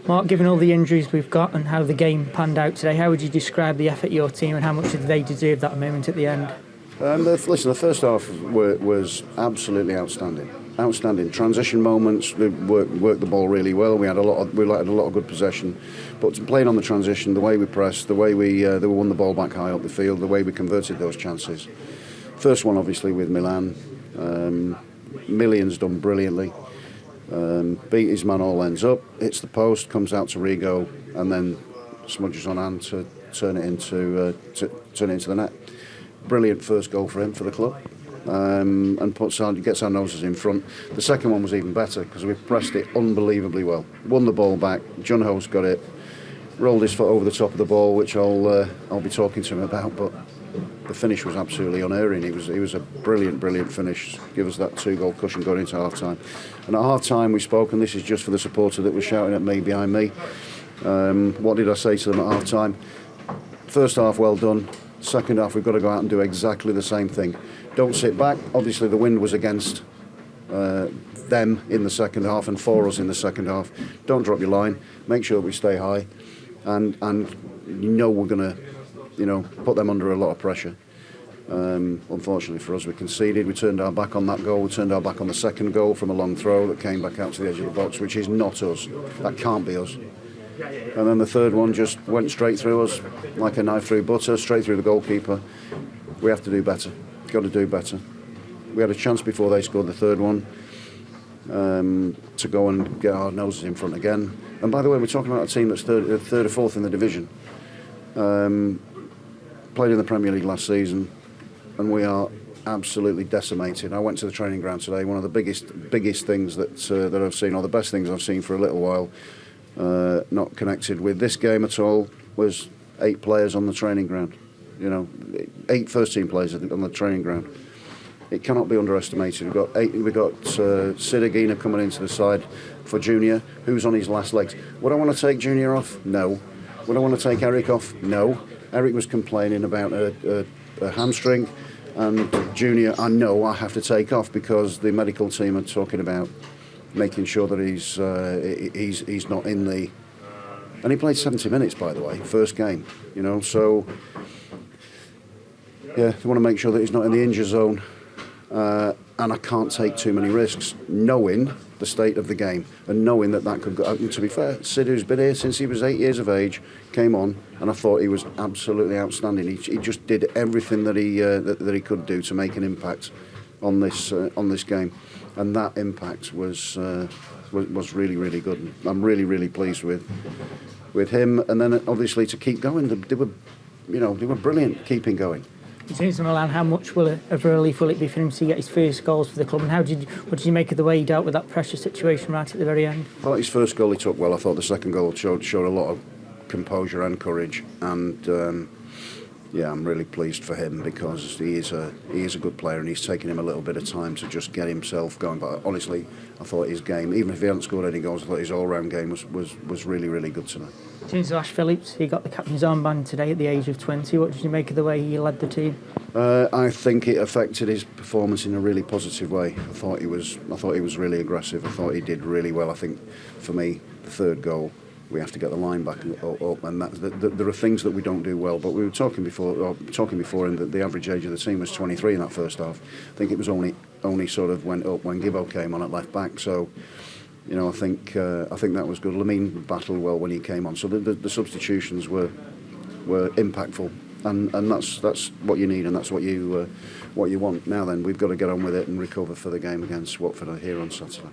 Mark, given all the injuries we've got and how the game panned out today, how would you describe the effort of your team and how much did they deserve that moment at the end? Listen, the first half was absolutely outstanding. Outstanding transition moments. We worked the ball really well. We had a lot of good possession, but playing on the transition, the way we pressed, the way we won the ball back high up the field, the way we converted those chances. First one, obviously, with Milan. Million's done brilliantly. Beat his man all ends up, hits the post, comes out to Rigo, and then smudges on hand to turn it into the net. Brilliant first goal for him, for the club, and gets our noses in front. The second one was even better because we pressed it unbelievably well. Won the ball back. Junho's got it. Rolled his foot over the top of the ball, which I'll be talking to him about. But the finish was absolutely unerring. It was a brilliant finish. Give us that 2-goal cushion going into half time. And at half time we spoke, and this is just for the supporter that was shouting at me behind me. What did I say to them at half time? First half, well done. Second half, we've got to go out and do exactly the same thing. Don't sit back. Obviously, the wind was against them in the second half and for us in the second half. Don't drop your line. Make sure we stay high, and we're going to, put them under a lot of pressure. Unfortunately for us, we conceded. We turned our back on that goal. We turned our back on the second goal from a long throw that came back out to the edge of the box, which is not us. That can't be us. And then the third one just went straight through us like a knife through butter, straight through the goalkeeper. We have to do better. Got to do better. We had a chance before they scored the third one to go and get our noses in front again. And by the way, we're talking about a team that's third or fourth in the division. Played in the Premier League last season, and we are absolutely decimated. I went to the training ground today. One of the biggest things that I've seen, or the best things I've seen for a little while, not connected with this game at all, was 8 players on the training ground. 8 first-team players on the training ground. It cannot be underestimated. We've got Sidagina coming into the side for Junior, who's on his last legs. Would I want to take Junior off? No. Would I want to take Eric off? No. Eric was complaining about a hamstring, and Junior, I know I have to take off because the medical team are talking about making sure that he's not in the. And he played 70 minutes, by the way, first game. So yeah, they want to make sure that he's not in the injury zone, and I can't take too many risks, knowing the state of the game and knowing that could go. To be fair, Sid, who's been here since he was 8 years of age, came on, and I thought he was absolutely outstanding. He just did everything that he could do to make an impact on this game, and that impact was really good. And I'm really pleased with him, and then obviously to keep going. They were brilliant keeping going. In terms of Milan, how much of a relief will it be for him to get his first goals for the club, and what did you make of the way he dealt with that pressure situation right at the very end? I thought his first goal he took well. I thought the second goal showed a lot of composure and courage, and I'm really pleased for him because he is a good player, and he's taken him a little bit of time to just get himself going. But honestly, I thought his game, even if he hadn't scored any goals, I thought his all-round game was really good tonight. In terms of Ash Phillips, he got the captain's armband today at the age of 20. What did you make of the way he led the team? I think it affected his performance in a really positive way. I thought he was really aggressive. I thought he did really well. I think for me, the third goal, we have to get the line back up, and there are things that we don't do well. But we were talking before, and that the average age of the team was 23 in that first half. I think it was only sort of went up when Gibbo came on at left back. So, I think that was good. Lamine battled well when he came on. So the substitutions were impactful, and that's what you need, and that's what you want. Now then, we've got to get on with it and recover for the game against Watford here on Saturday.